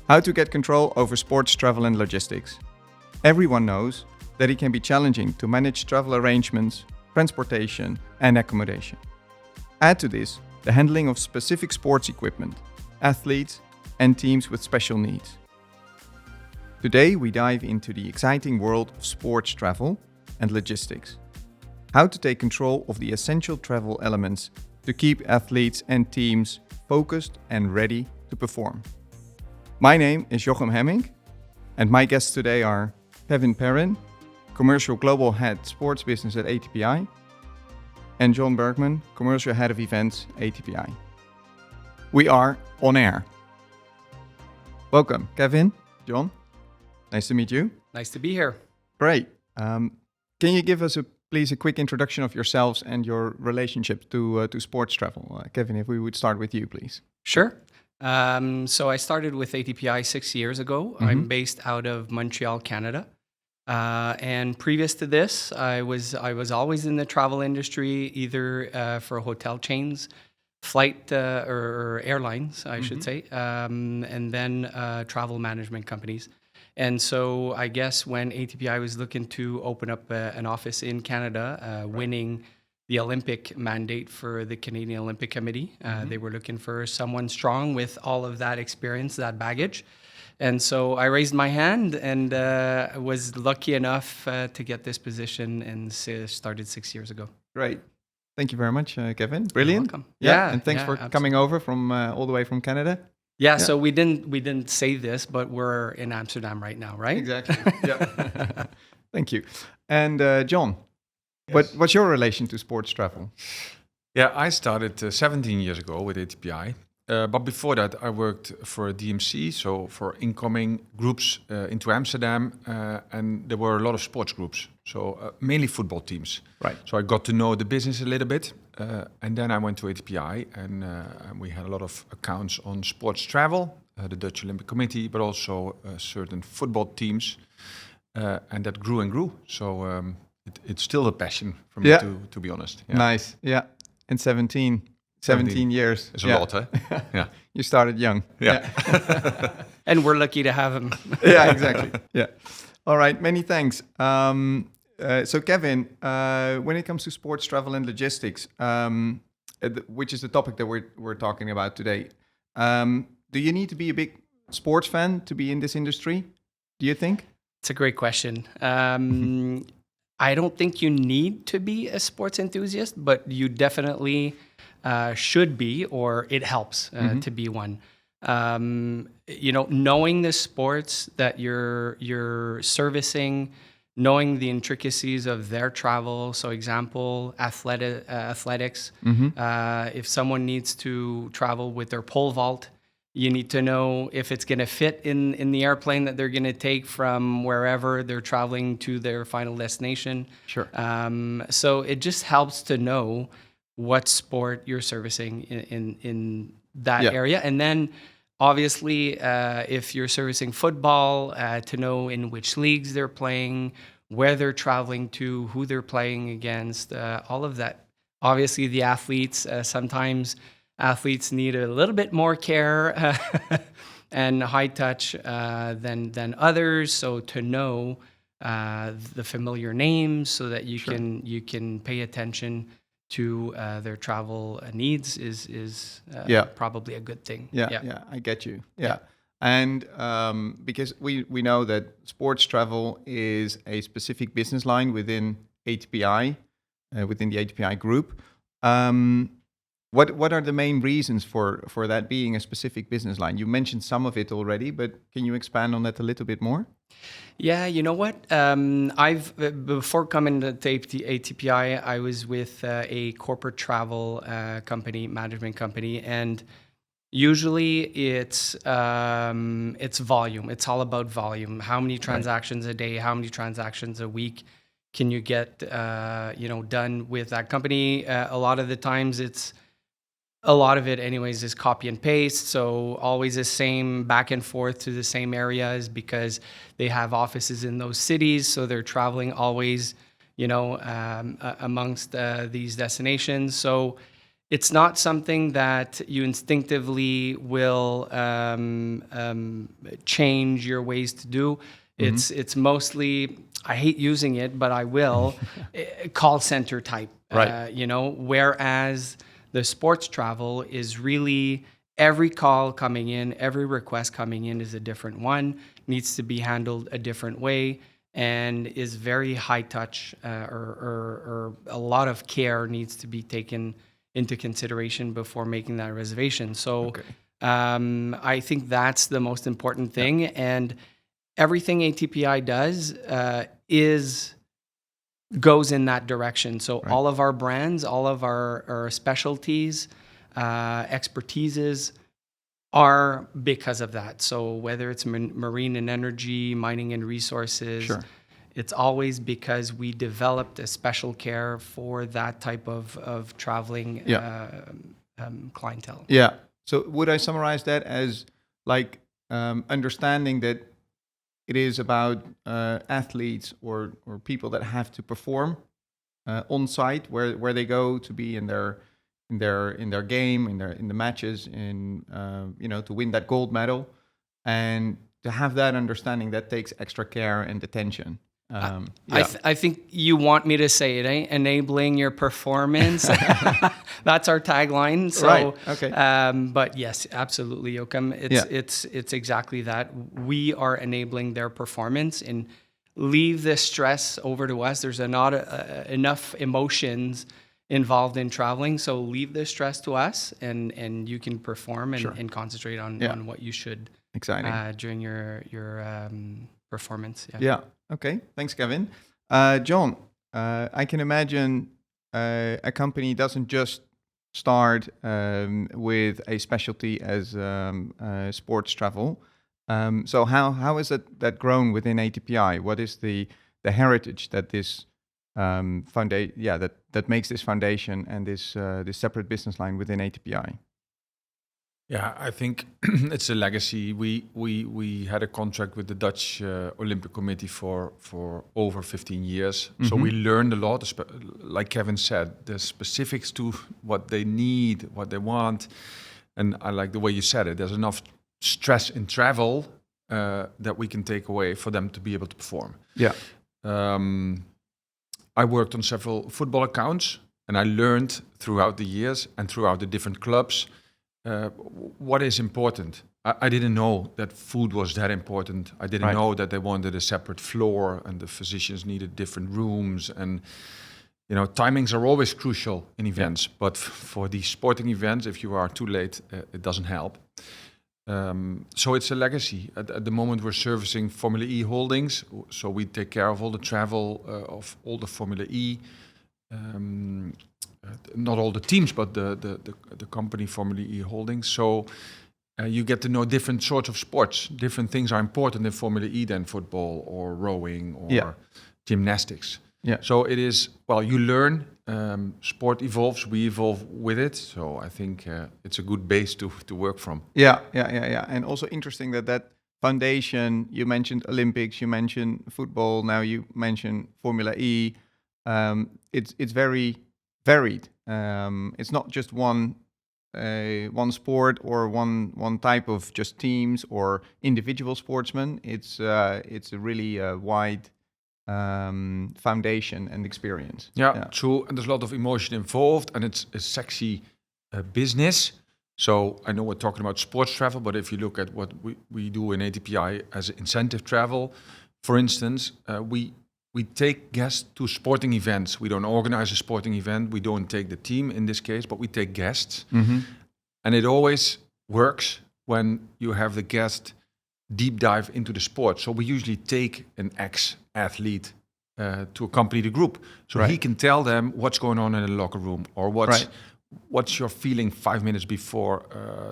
How to get control over sports travel and logistics. Everyone knows that it can be challenging to manage travel arrangements, transportation, and accommodation. Add to this the handling of specific sports equipment, athletes, and teams with special needs. Today we dive into the exciting world of sports travel and logistics. How to take control of the essential travel elements to keep athletes and teams focused and ready to perform. My name is Jochem Hemming, and my guests today are Kevin Perrin, Commercial Global Head Sports Business at ATPI, and John Bergman, Commercial Head of Events, ATPI. We are on air. Welcome, Kevin, John. Nice to meet you. Nice to be here. Great. Can you give us, please, a quick introduction of yourselves and your relationship to sports travel? Kevin, if we would start with you, please. Sure. So I started with ATPI 6 years ago. Mm-hmm. I'm based out of Montreal, Canada. And previous to this, I was always in the travel industry, either for hotel chains, flight or airlines, I should say, and then travel management companies. And so I guess when ATPI was looking to open up an office in Canada, winning the Olympic mandate for the Canadian Olympic Committee, they were looking for someone strong with all of that experience, that baggage. And so I raised my hand and was lucky enough to get this position and started 6 years ago. Great. Thank you very much, Kevin. Brilliant. You're welcome. Yeah, and thanks for coming over from all the way from Canada. Yeah, so we didn't say this, but we're in Amsterdam right now, right? Exactly. Yeah. Thank you. And John, yes. What's your relation to sports travel? Yeah, I started 17 years ago with ATPI. But before that, I worked for a DMC, so for incoming groups into Amsterdam, and there were a lot of sports groups, so mainly football teams. Right. So I got to know the business a little bit, and then I went to ATPI, and we had a lot of accounts on sports travel, the Dutch Olympic Committee, but also certain football teams, and that grew and grew. So it's still a passion for me, to be honest. Yeah. Nice, yeah. And 17 years. It's a lot, huh? Yeah. You started young. Yeah. And we're lucky to have him. Yeah, exactly. Yeah. All right. Many thanks. So Kevin, when it comes to sports travel and logistics, which is the topic that we're talking about today, do you need to be a big sports fan to be in this industry? Do you think? It's a great question. I don't think you need to be a sports enthusiast, but you definitely should be, or it helps to be one. Knowing the sports that you're servicing, knowing the intricacies of their travel. So, example, athletics. If someone needs to travel with their pole vault, you need to know if it's going to fit in the airplane that they're going to take from wherever they're traveling to their final destination. Sure. So it just helps to know what sport you're servicing in that area. And then obviously, if you're servicing football, to know in which leagues they're playing, where they're traveling to, who they're playing against, all of that. Obviously, the athletes, sometimes athletes need a little bit more care and high touch than others. So to know the familiar names so that you can pay attention to their travel needs is probably a good thing. Yeah, I get you. Yeah. And because we know that sports travel is a specific business line within ATPI, within the ATPI group. What are the main reasons for that being a specific business line? You mentioned some of it already, but can you expand on that a little bit more? Yeah, you know what? Before coming to ATPI, I was with a corporate travel management company, and usually it's volume. It's all about volume. How many transactions a day? How many transactions a week can you get done with that company? A lot of the times a lot of it anyways is copy and paste, so always the same back and forth to the same areas because they have offices in those cities, so they're traveling always amongst these destinations. So it's not something that you instinctively will change your ways to do. It's mostly, I hate using it, but I will, call center type. Right. Whereas the sports travel is really every call coming in, every request coming in is a different one, needs to be handled a different way, and is very high touch, or a lot of care needs to be taken into consideration before making that reservation. So I think that's the most important thing. And everything ATPI does goes in that direction. So all of our brands, all of our specialties, expertises are because of that. So whether it's marine and energy, mining and resources, it's always because we developed a special care for that type of traveling clientele. Yeah. So would I summarize that as like understanding that it is about athletes or people that have to perform on site where they go to be in their game, in the matches, to win that gold medal, and to have that understanding that takes extra care and attention. I think you want me to say it, eh? Enabling your performance. That's our tagline. So, right. Okay. But yes, absolutely, Joachim. It's exactly that. We are enabling their performance and leave the stress over to us. There's not enough emotions involved in traveling, so leave the stress to us, and you can perform and concentrate on what you should. Exciting. During your performance. Yeah. Okay. Thanks, Kevin. John, I can imagine a company doesn't just start with a specialty as sports travel. So how is that grown within ATPI? What is the heritage that this that makes this foundation and this separate business line within ATPI? Yeah, I think it's a legacy. We had a contract with the Dutch Olympic Committee for over 15 years. Mm-hmm. So we learned a lot, like Kevin said, the specifics to what they need, what they want. And I like the way you said it. There's enough stress in travel that we can take away for them to be able to perform. Yeah. I worked on several football accounts, and I learned throughout the years and throughout the different clubs what is important. I didn't know that food was that important. I didn't know that they wanted a separate floor and the physicians needed different rooms. And, timings are always crucial in events. But for these sporting events, if you are too late, it doesn't help. So it's a legacy. At the moment, we're servicing Formula E holdings. So we take care of all the travel of all the Formula E. Not all the teams, but the company Formula E Holdings. So you get to know different sorts of sports. Different things are important in Formula E than football or rowing or gymnastics. Yeah. So it is, you learn, sport evolves, we evolve with it. So I think it's a good base to work from. Yeah. And also interesting that foundation, you mentioned Olympics, you mentioned football, now you mentioned Formula E. It's very varied. It's not just one sport or one type of just teams or individual sportsmen. It's a really wide foundation and experience. Yeah, true. And there's a lot of emotion involved, and it's a sexy business. So I know we're talking about sports travel, but if you look at what we do in ATPI as incentive travel, for instance, we take guests to sporting events. We don't organize a sporting event. We don't take the team in this case, but we take guests. Mm-hmm. And it always works when you have the guest deep dive into the sport. So we usually take an ex-athlete to accompany the group. So he can tell them what's going on in the locker room or what's your feeling 5 minutes before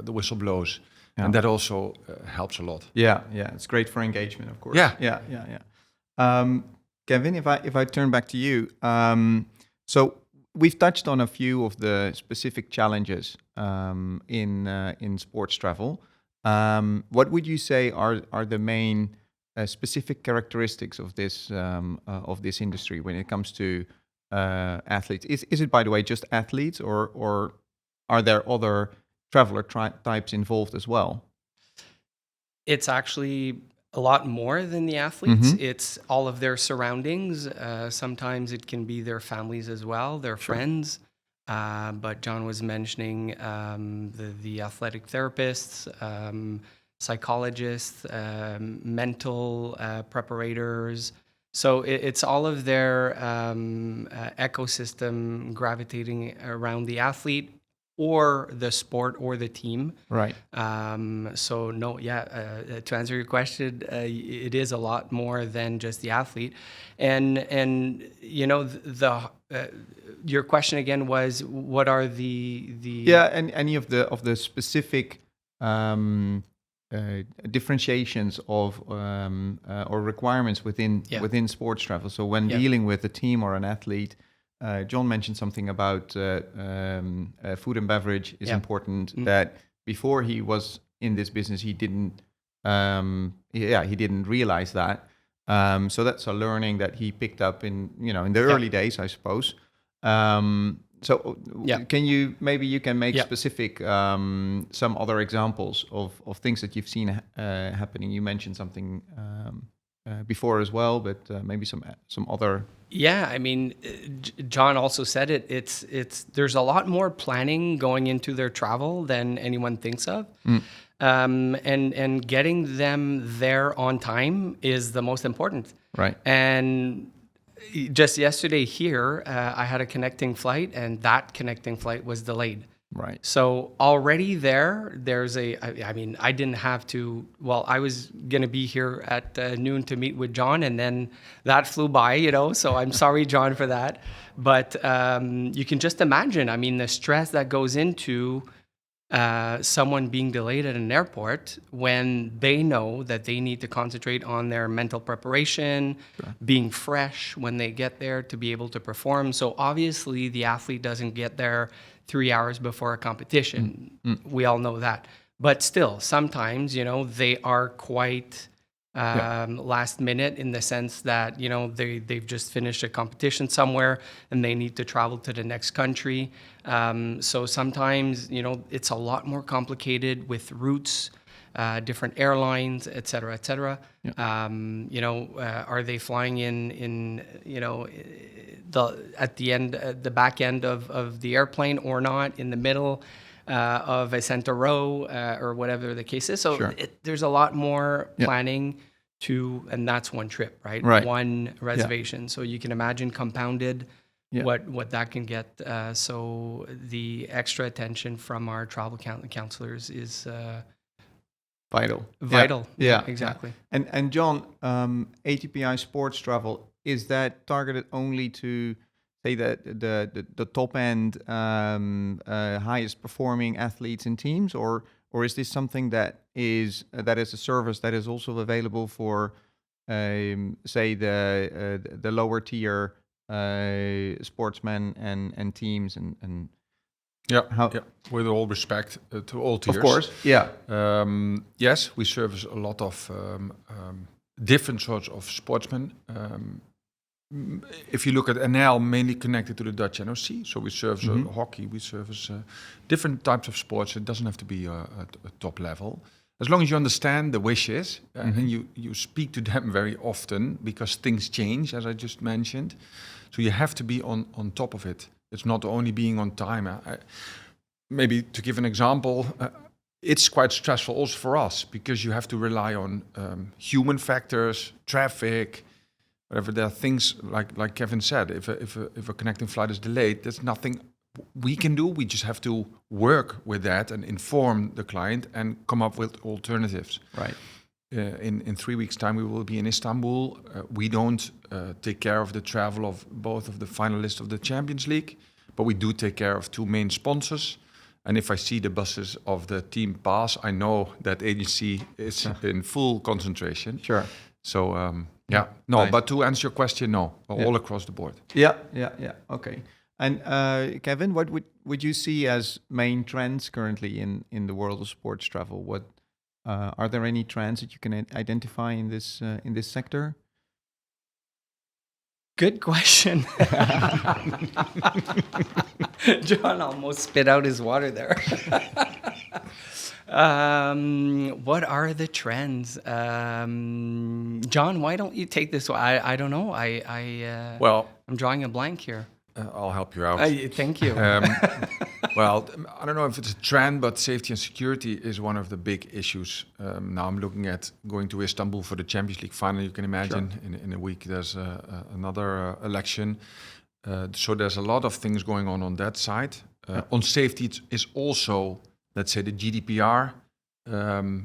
the whistle blows. Yeah. And that also helps a lot. Yeah. It's great for engagement, of course. Yeah. Kevin, if I turn back to you, so we've touched on a few of the specific challenges in sports travel. What would you say are the main specific characteristics of this industry when it comes to athletes? Is it, by the way, just athletes, or are there other traveler types involved as well? It's actually a lot more than the athletes. It's all of their surroundings. Sometimes it can be their families as well, their friends. But John was mentioning the athletic therapists, psychologists, mental preparators. So it's all of their ecosystem gravitating around the athlete or the sport or the team. Right. So no, to answer your question, it is a lot more than just the athlete. And you know, your question again was, what are the and any of the specific differentiations of or requirements within sports travel. So when dealing with a team or an athlete, John mentioned something about food and beverage is important. That before he was in this business, he didn't realize that. So that's a learning that he picked up in the early days, I suppose. Can you make specific some other examples of things that you've seen happening? You mentioned something before as well, but maybe some other. Yeah, I mean, John also said it. There's a lot more planning going into their travel than anyone thinks of, and getting them there on time is the most important. Right. And just yesterday here, I had a connecting flight, and that connecting flight was delayed. Right. So already there's I mean, I didn't have to, well, I was going to be here at noon to meet with John, and then that flew by, so I'm sorry, John, for that. But you can just imagine, I mean, the stress that goes into someone being delayed at an airport when they know that they need to concentrate on their mental preparation, being fresh when they get there to be able to perform. So obviously the athlete doesn't get there 3 hours before a competition. We all know that. But still, sometimes, they are quite last minute in the sense that, they've just finished a competition somewhere and they need to travel to the next country. So sometimes, it's a lot more complicated with routes, different airlines, et cetera, et cetera. Are they flying in at the end, the back end of the airplane or not, in the middle of a center row or whatever the case is. So there's a lot more planning and that's one trip, right? One reservation. So you can imagine compounded what that can get. So the extra attention from our travel counselors is vital. Yeah, exactly. And John, ATPI Sports Travel, is that targeted only to, say, the top end, highest performing athletes and teams, or is this something that is a service that is also available for, say, the lower tier sportsmen and teams and with all respect to all tiers. Of course, yes, we service a lot of different sorts of sportsmen. If you look at NL, mainly connected to the Dutch NOC, so we service hockey, we service different types of sports. It doesn't have to be a top level. As long as you understand the wishes and you speak to them very often, because things change, as I just mentioned. So you have to be on top of it. It's not only being on time. Maybe to give an example, it's quite stressful also for us, because you have to rely on human factors, traffic, whatever. There are things like Kevin said. If a connecting flight is delayed, there's nothing we can do. We just have to work with that and inform the client and come up with alternatives. Right. In 3 weeks' time, we will be in Istanbul. We don't take care of the travel of both of the finalists of the Champions League, but we do take care of two main sponsors. And if I see the buses of the team pass, I know that agency is in full concentration. Sure. So, nice. But to answer your question, no, all across the board. Yeah. Okay. And Kevin, what would you see as main trends currently in the world of sports travel? What are there any trends that you can identify in this sector? Good question. John almost spit out his water there. What are the trends? John, why don't you take this one? I don't know. Well, I'm drawing a blank here. I'll help you out. Thank you. Well, I don't know if it's a trend, but safety and security is one of the big issues. Now I'm looking at going to Istanbul for the Champions League final. You can imagine in a week there's another election. So there's a lot of things going on that side. On safety, it's also, let's say, the GDPR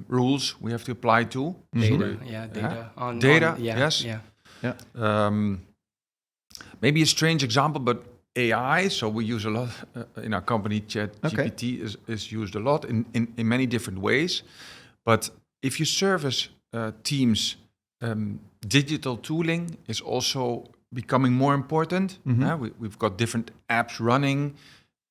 rules we have to apply to. Data, data. Yeah. Maybe a strange example, but AI. So we use a lot in our company. ChatGPT is used a lot in many different ways. But if you service teams, digital tooling is also becoming more important. We've got different apps running.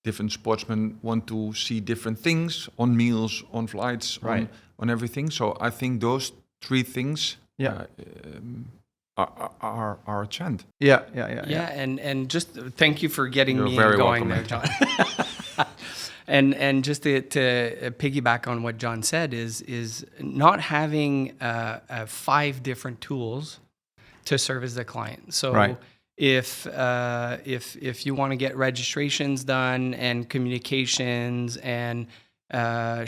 Different sportsmen want to see different things on meals, on flights, on everything. So I think those three things are a trend. Yeah. And just thank you for getting me going there, John. and just to piggyback on what John said is not having 5 different tools to service the client. So if you want to get registrations done and communications and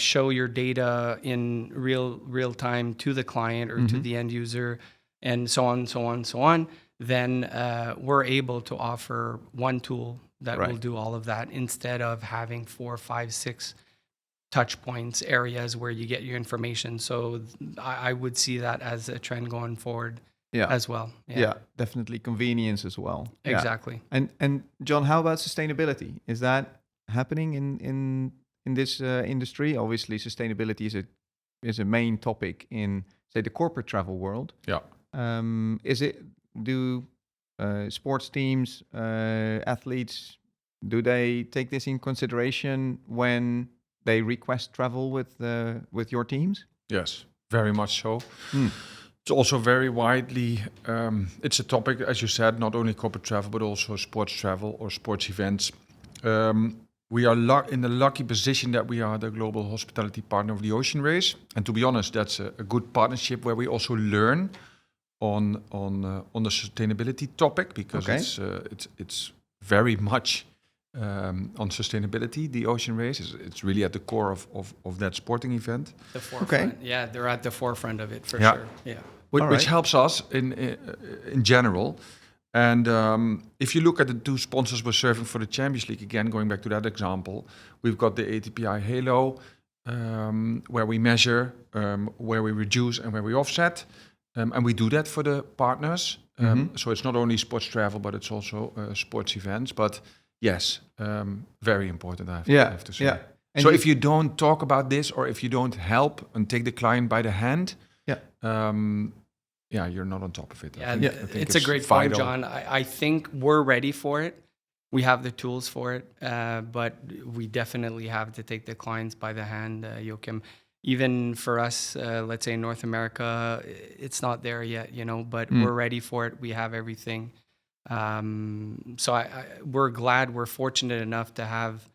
show your data in real time to the client or to the end user, and so on, then we're able to offer one tool that will do all of that instead of having 4, 5, 6 touch points, areas where you get your information. So I would see that as a trend going forward as well. Yeah, definitely convenience as well. Exactly. And John, how about sustainability? Is that happening in this industry? Obviously, sustainability is a main topic in, say, the corporate travel world. Yeah. Do sports teams, athletes, do they take this in consideration when they request travel with your teams? Yes, very much so. It's also very widely, it's a topic, as you said, not only corporate travel, but also sports travel or sports events. We are in the lucky position that we are the global hospitality partner of the Ocean Race. And to be honest, that's a good partnership where we also learn on the sustainability topic, because it's very much on sustainability. The Ocean Race it's really at the core of that sporting event. The forefront. Yeah, they're at the forefront of it for sure. Yeah, which helps us in general. And if you look at the 2 sponsors we're serving for the Champions League, again going back to that example, we've got the ATPI Halo, where we measure, where we reduce and where we offset. And we do that for the partners. So it's not only sports travel, but it's also sports events. But yes, very important, I have to say. Yeah. So if you don't talk about this, or if you don't help and take the client by the hand, you're not on top of it. I think it's a great point, John. I think we're ready for it. We have the tools for it, but we definitely have to take the clients by the hand, Joachim. Even for us, let's say in North America, it's not there yet, but we're ready for it. We have everything. So we're glad, we're fortunate enough to have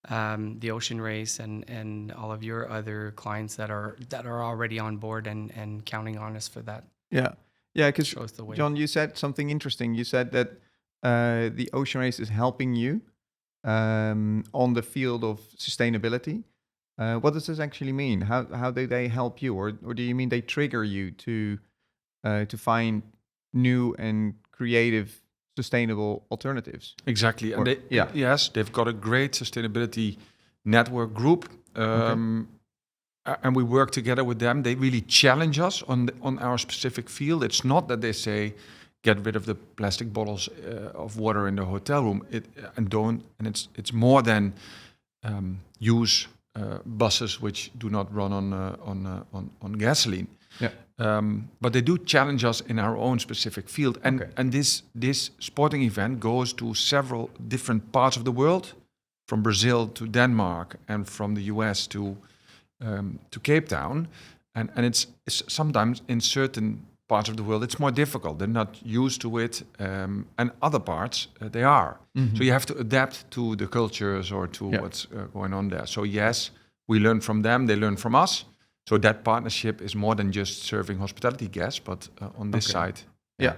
the Ocean Race and all of your other clients that are already on board and counting on us for that. Yeah, because John, you said something interesting. You said that the Ocean Race is helping you on the field of sustainability. What does this actually mean? How do they help you, or do you mean they trigger you to find new and creative, sustainable alternatives? Exactly, and they've got a great sustainability network group, and we work together with them. They really challenge us on our specific field. It's not that they say get rid of the plastic bottles of water in the hotel room, it's more than use buses which do not run on gasoline. But they do challenge us in our own specific field. And this sporting event goes to several different parts of the world, from Brazil to Denmark and from the US to Cape Town. And it's sometimes in certain parts of the world, it's more difficult. They're not used to it, and other parts they are. So you have to adapt to the cultures or to what's going on there. So yes, we learn from them; they learn from us. So that partnership is more than just serving hospitality guests, but on this side. Yeah.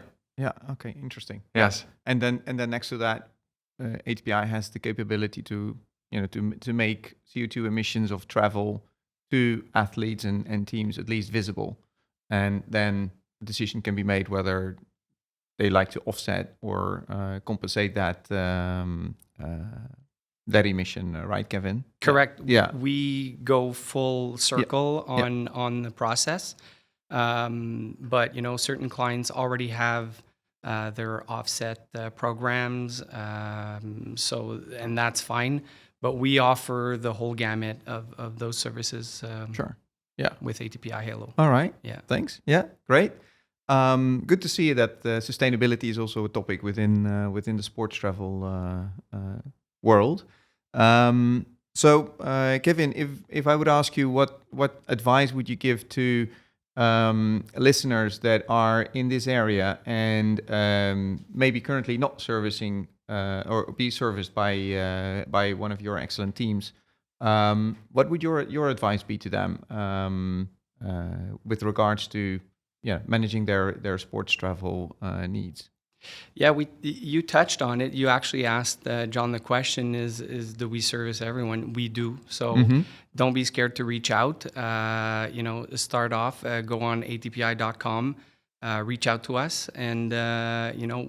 Okay. Interesting. Yes. And then next to that, ATPI has the capability to to make CO2 emissions of travel to athletes and teams at least visible, and then a decision can be made whether they like to offset or compensate that emission. Right, Kevin? Correct. Yeah. We go full circle on the process, but certain clients already have their offset programs, and that's fine. But we offer the whole gamut of those services. Sure. Yeah. With ATPI Halo. All right. Yeah. Thanks. Yeah. Great. Good to see that sustainability is also a topic within the sports travel world. So, Kevin, if I would ask you, what advice would you give to listeners that are in this area and maybe currently not servicing or be serviced by one of your excellent teams? What would your advice be to them with regards to managing their sports travel needs? Yeah, you touched on it. You actually asked John the question: is do we service everyone? We do. So don't be scared to reach out. Start off. Go on atpi.com. Reach out to us, and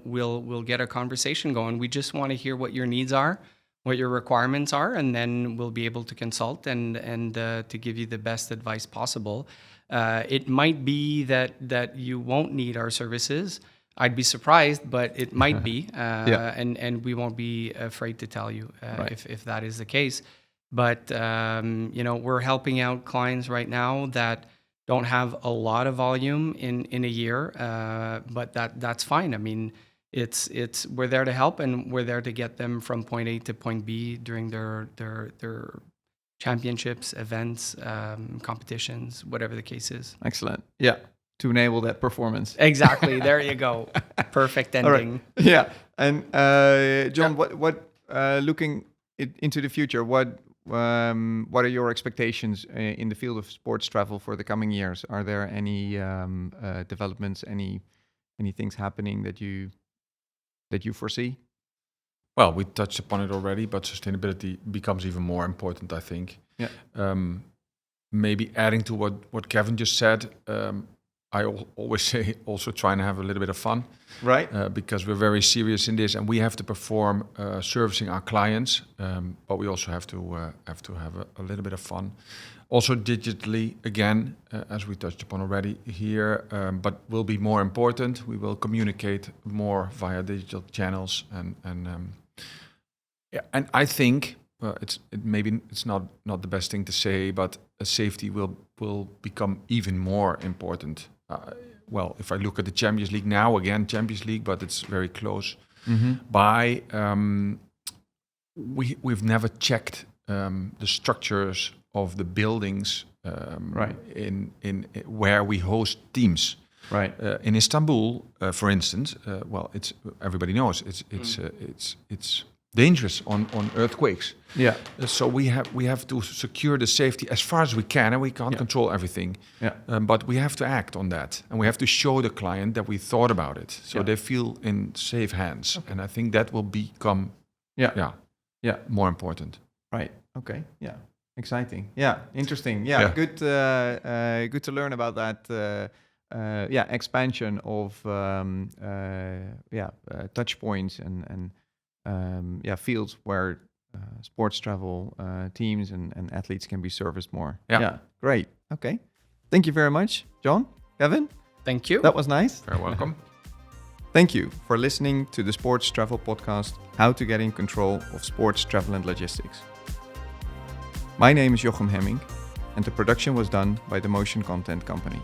we'll get a conversation going. We just want to hear what your needs are, what your requirements are, and then we'll be able to consult and to give you the best advice possible. It might be that you won't need our services. I'd be surprised, but it might be, and we won't be afraid to tell you if that is the case. But we're helping out clients right now that don't have a lot of volume in a year, but that's fine. I mean, it's we're there to help, and we're there to get them from point A to point B during their championships, events, competitions, whatever the case is. Excellent. Yeah. To enable that performance. Exactly. There you go. Perfect ending. Right. Yeah. And John, what looking into the future, what are your expectations in the field of sports travel for the coming years? Are there any developments, any things happening that you foresee? Well, we touched upon it already, but sustainability becomes even more important, I think. Yeah. Maybe adding to what Kevin just said, I always say also trying to have a little bit of fun, right? Because we're very serious in this, and we have to perform servicing our clients, but we also have to have a little bit of fun. Also digitally, again, as we touched upon already here, but will be more important. We will communicate more via digital channels, and I think maybe it's not the best thing to say, but safety will become even more important. Well, if I look at the Champions League now, again, Champions League, but it's very close by. We've never checked the structures of the buildings in where we host teams. Right. In Istanbul, for instance, it's everybody knows it's dangerous on earthquakes. Yeah. So we have to secure the safety as far as we can, and we can't control everything. Yeah. But we have to act on that, and we have to show the client that we thought about it, so they feel in safe hands. Okay. And I think that will become more important. Right. Okay. Yeah. Exciting. Yeah. Interesting. Yeah. Good to learn about that. Expansion of touch points and fields where sports travel teams and athletes can be serviced more. Yeah, great. Okay. Thank you very much, John, Kevin. Thank you. That was nice. Very welcome. Thank you for listening to the Sports Travel Podcast, How to Get in Control of Sports Travel and Logistics. My name is Jochem Hemming, and the production was done by the Motion Content Company.